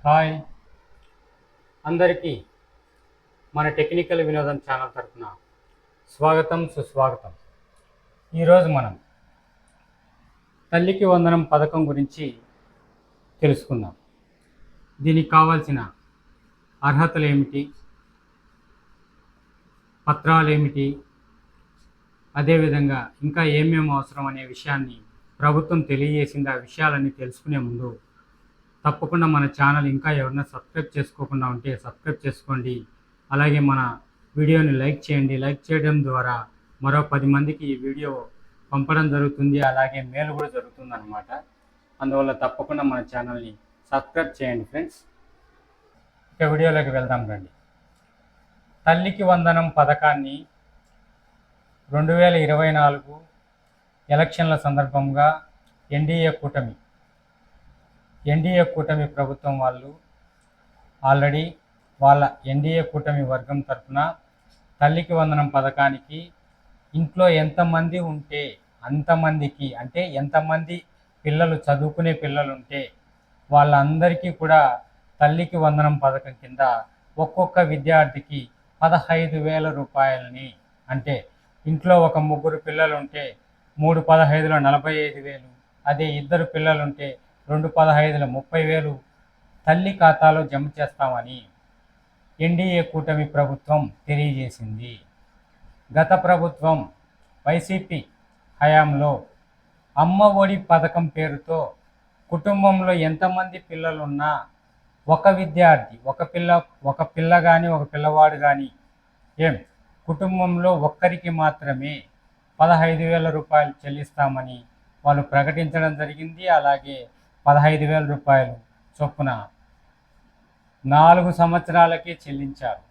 Hi అందరికీ మన technical వినోదం ఛానల్ తరఫున స్వాగతం సుస్వాగతం. ఈరోజు మనం తల్లికి వందనం పథకం గురించి తెలుసుకుందాం. దీనికి కావాల్సిన అర్హతలు ఏమిటి, పత్రాలు ఏమిటి, అదేవిధంగా ఇంకా ఏమేమి అవసరం అనే విషయాన్ని ప్రభుత్వం తెలియజేసింది. ఆ విషయాలన్నీ తెలుసుకునే ముందు తప్పకుండా మన ఛానల్ ఇంకా ఎవరైనా సబ్స్క్రైబ్ చేసుకోకుండా ఉంటే సబ్స్క్రైబ్ చేసుకోండి. అలాగే మన వీడియోని లైక్ చేయండి. లైక్ చేయడం ద్వారా మరో 10 మందికి ఈ వీడియో పంపడం జరుగుతుంది. అలాగే మేలు కూడా జరుగుతుంది అన్నమాట. అందువల్ల తప్పకుండా మన ఛానల్ని సబ్స్క్రైబ్ చేయండి ఫ్రెండ్స్. ఇక వీడియోలోకి వెళ్దాం రండి. తల్లికి వందనం పథకాన్ని 2024 ఎలక్షన్ల సందర్భంగా ఎన్డీఏ కూటమి ప్రభుత్వం వాళ్ళు ఆల్రెడీ వాళ్ళ ఎన్డీఏ కూటమి వర్గం తరఫున తల్లికి వందనం పథకానికి ఇంట్లో ఎంతమంది ఉంటే అంతమందికి, అంటే ఎంతమంది పిల్లలు చదువుకునే పిల్లలు ఉంటే వాళ్ళందరికీ కూడా తల్లికి వందనం పథకం కింద ఒక్కొక్క విద్యార్థికి 15,000 రూపాయలని, అంటే ఇంట్లో ఒక 3 పిల్లలు ఉంటే 3 15లో 45,000, అదే 2 పిల్లలు ఉంటే 2 15లో 30,000 తల్లి ఖాతాలో జమ చేస్తామని ఎన్డీఏ కూటమి ప్రభుత్వం తెలియజేసింది. గత ప్రభుత్వం వైసీపీ హయాంలో అమ్మ ఒడి పథకం పేరుతో కుటుంబంలో ఎంతమంది పిల్లలున్నా ఒక విద్యార్థి, ఒక పిల్ల కానీ ఒక పిల్లవాడు కానీ కుటుంబంలో ఒక్కరికి మాత్రమే 15,000 రూపాయలు చెల్లిస్తామని వాళ్ళు ప్రకటించడం జరిగింది. అలాగే 15,000 రూపాయలు చొప్పున 4 సంవత్సరాలకే చెల్లించారు.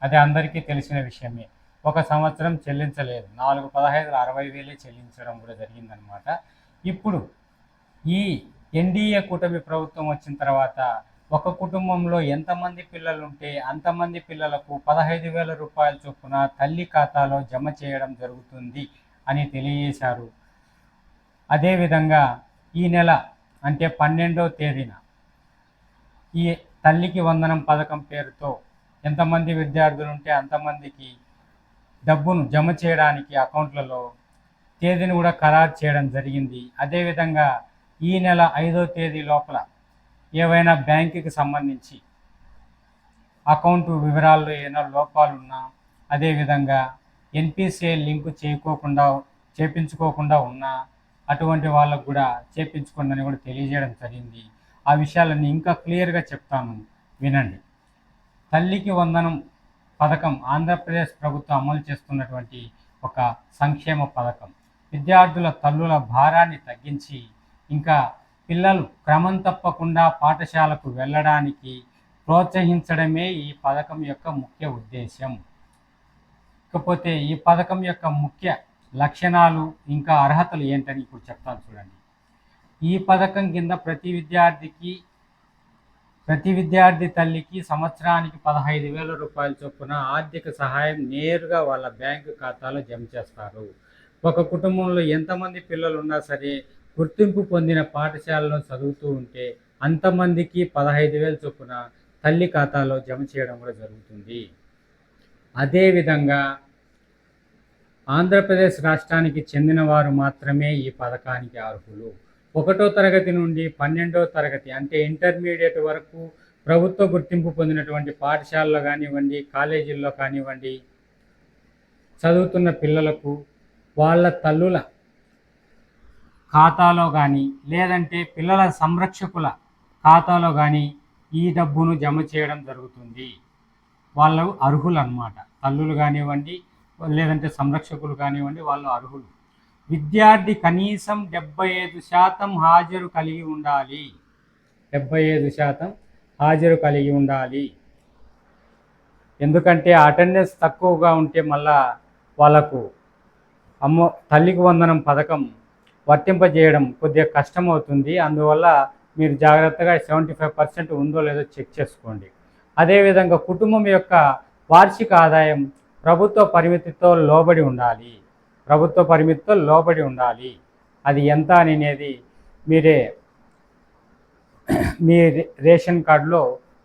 అది అందరికీ తెలిసిన విషయమే. 1 సంవత్సరం చెల్లించలేదు. 4 15 60,000 చెల్లించడం కూడా జరిగిందనమాట. ఇప్పుడు ఈ ఎన్డీఏ కూటమి ప్రభుత్వం వచ్చిన తర్వాత ఒక కుటుంబంలో ఎంతమంది పిల్లలు ఉంటే అంతమంది పిల్లలకు 15,000 రూపాయల చొప్పున తల్లి ఖాతాలో జమ చేయడం జరుగుతుంది అని తెలియజేశారు. అదేవిధంగా ఈ నెల అంటే 12వ తేదీన ఈ తల్లికి వందనం పథకం పేరుతో ఎంతమంది విద్యార్థులు ఉంటే అంతమందికి డబ్బును జమ చేయడానికి అకౌంట్లలో తేదీని కూడా ఖరారు చేయడం జరిగింది. అదేవిధంగా ఈ నెల 5వ తేదీ లోపల ఏవైనా బ్యాంకుకి సంబంధించి అకౌంట్ వివరాల్లో ఏమైనా లోపాలున్నా, అదేవిధంగా ఎన్పిసిఐ లింకు చేపించుకోకుండా ఉన్నా అటువంటి వాళ్ళకు కూడా చేపించుకోండి కూడా తెలియజేయడం జరిగింది. ఆ విషయాలన్నీ ఇంకా క్లియర్గా చెప్తాను, వినండి. తల్లికి వందనం పథకం ఆంధ్రప్రదేశ్ ప్రభుత్వం అమలు చేస్తున్నటువంటి ఒక సంక్షేమ పథకం. విద్యార్థుల తల్లుల భారాన్ని తగ్గించి ఇంకా పిల్లలు క్రమం తప్పకుండా పాఠశాలకు వెళ్ళడానికి ప్రోత్సహించడమే ఈ పథకం యొక్క ముఖ్య ఉద్దేశం. ఇకపోతే ఈ పథకం యొక్క ముఖ్య లక్షణాలు ఇంకా అర్హతలు ఏంటని ఇప్పుడు చెప్తాను చూడండి. ఈ పథకం కింద ప్రతి విద్యార్థి తల్లికి సంవత్సరానికి 15,000 రూపాయల చొప్పున ఆర్థిక సహాయం నేరుగా వాళ్ళ బ్యాంకు ఖాతాలో జమ చేస్తారు. ఒక కుటుంబంలో ఎంతమంది పిల్లలు ఉన్నా సరే గుర్తింపు పొందిన పాఠశాలలో చదువుతూ ఉంటే అంతమందికి 15,000 చొప్పున తల్లి ఖాతాలో జమ చేయడం కూడా జరుగుతుంది. అదేవిధంగా ఆంధ్రప్రదేశ్ రాష్ట్రానికి చెందిన వారు మాత్రమే ఈ పథకానికి అర్హులు. 1వ తరగతి నుండి 12వ తరగతి అంటే ఇంటర్మీడియట్ వరకు ప్రభుత్వ గుర్తింపు పొందినటువంటి పాఠశాలలో కానివ్వండి, కాలేజీల్లో కానివ్వండి చదువుతున్న పిల్లలకు వాళ్ళ తల్లుల ఖాతాలో కానీ లేదంటే పిల్లల సంరక్షకుల ఖాతాలో కానీ ఈ డబ్బును జమ చేయడం జరుగుతుంది. వాళ్ళు అర్హులు అన్నమాట. తల్లులు కానివ్వండి లేదంటే సంరక్షకులు కానివ్వండి, వాళ్ళు అర్హులు. విద్యార్థి కనీసం 75% హాజరు కలిగి ఉండాలి. 75% హాజరు కలిగి ఉండాలి. ఎందుకంటే అటెండెన్స్ తక్కువగా ఉంటే మళ్ళా వాళ్ళకు తల్లికి వందనం పథకం వర్తింపజేయడం కొద్దిగా కష్టం అవుతుంది. అందువల్ల మీరు జాగ్రత్తగా 75% ఉందో లేదో చెక్ చేసుకోండి. అదేవిధంగా కుటుంబం యొక్క వార్షిక ఆదాయం ప్రభుత్వ పరిమితితో లోబడి ఉండాలి. అది ఎంత అనేది మీరే మీ రేషన్ కార్డులో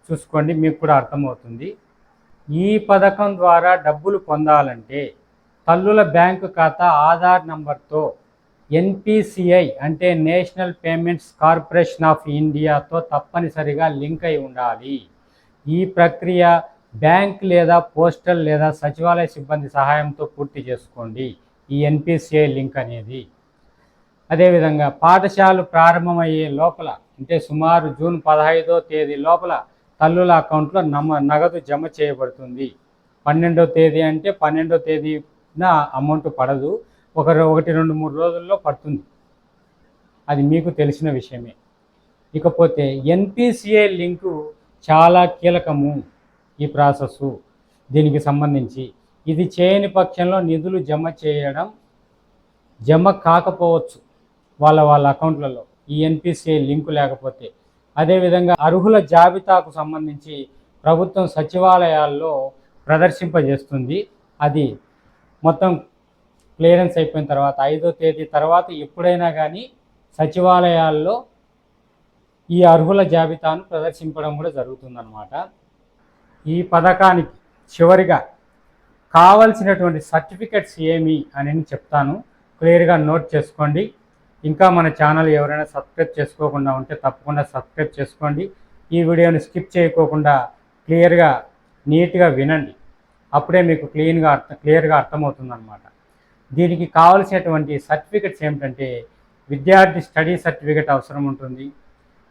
చూసుకోండి, మీకు కూడా అర్థమవుతుంది. ఈ పథకం ద్వారా డబ్బులు పొందాలంటే తల్లుల బ్యాంకు ఖాతా ఆధార్ నంబర్తో ఎన్పిసిఐ అంటే నేషనల్ పేమెంట్స్ కార్పొరేషన్ ఆఫ్ ఇండియాతో తప్పనిసరిగా లింక్ అయి ఉండాలి. ఈ ప్రక్రియ బ్యాంక్ లేదా పోస్టల్ లేదా సచివాలయ సిబ్బంది సహాయంతో పూర్తి చేసుకోండి ఈ ఎన్పిసిఐ లింక్ అనేది. అదేవిధంగా పాఠశాలలు ప్రారంభమయ్యే లోపల అంటే సుమారు జూన్ 15వ తేదీ లోపల తల్లుల అకౌంట్లో నగదు జమ చేయబడుతుంది. 12వ తేదీ అంటే 12వ తేదీన అమౌంట్ పడదు, 1-2-3 రోజుల్లో పడుతుంది. అది మీకు తెలిసిన విషయమే. ఇకపోతే ఎన్పిసిఐ లింకు చాలా కీలకము ఈ ప్రాసెస్సు దీనికి సంబంధించి. ఇది చేయని పక్షంలో నిధులు జమ కాకపోవచ్చు వాళ్ళ అకౌంట్లలో ఈ ఎన్పిసిఐ లింకు లేకపోతే. అదేవిధంగా అర్హుల జాబితాకు సంబంధించి ప్రభుత్వం సచివాలయాల్లో ప్రదర్శింపజేస్తుంది. అది మొత్తం క్లియరెన్స్ అయిపోయిన తర్వాత 5వ తేదీ తర్వాత ఎప్పుడైనా కానీ సచివాలయాల్లో ఈ అర్హుల జాబితాను ప్రదర్శించడం కూడా జరుగుతుందన్నమాట. ఈ పథకానికి చివరిగా కావలసినటువంటి సర్టిఫికెట్స్ ఏమి అని చెప్తాను, క్లియర్గా నోట్ చేసుకోండి. ఇంకా మన ఛానల్ ఎవరైనా సబ్స్క్రైబ్ చేసుకోకుండా ఉంటే తప్పకుండా సబ్స్క్రైబ్ చేసుకోండి. ఈ వీడియోని స్కిప్ చేయకోకుండా క్లియర్గా నీట్గా వినండి, అప్పుడే మీకు క్లియర్గా అర్థమవుతుందన్నమాట. దీనికి కావలసినటువంటి సర్టిఫికెట్స్ ఏమిటంటే విద్యార్థి స్టడీ సర్టిఫికెట్ అవసరం ఉంటుంది.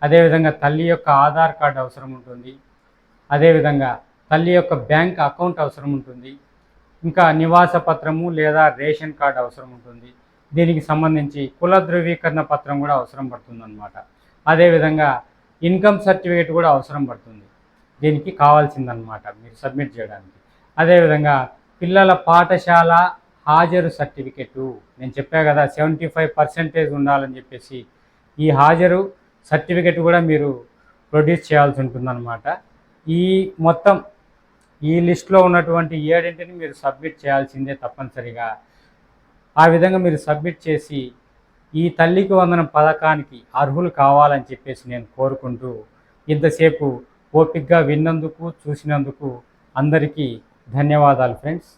అదేవిధంగా తల్లి యొక్క ఆధార్ కార్డు అవసరం ఉంటుంది. అదేవిధంగా తల్లి యొక్క బ్యాంక్ అకౌంట్ అవసరం ఉంటుంది. ఇంకా నివాస పత్రము లేదా రేషన్ కార్డు అవసరం ఉంటుంది. దీనికి సంబంధించి కుల ధృవీకరణ పత్రం కూడా అవసరం పడుతుందన్నమాట. అదేవిధంగా ఇన్కమ్ సర్టిఫికేట్ కూడా అవసరం పడుతుంది దీనికి కావాల్సిందనమాట మీరు సబ్మిట్ చేయడానికి. అదేవిధంగా పిల్లల పాఠశాల హాజరు సర్టిఫికెటు, నేను చెప్పా కదా 75% ఉండాలని చెప్పేసి, ఈ హాజరు సర్టిఫికెట్ కూడా మీరు ప్రొడ్యూస్ చేయాల్సి ఉంటుందన్నమాట. మొత్తం ఈ లిస్ట్లో ఉన్నటువంటి 7 మీరు సబ్మిట్ చేయాల్సిందే తప్పనిసరిగా. ఆ విధంగా మీరు సబ్మిట్ చేసి ఈ తల్లికి వందనం పథకానికి అర్హులు కావాలని చెప్పేసి నేను కోరుకుంటూ, ఇంతసేపు ఓపికగా విన్నందుకు చూసినందుకు అందరికీ ధన్యవాదాలు ఫ్రెండ్స్.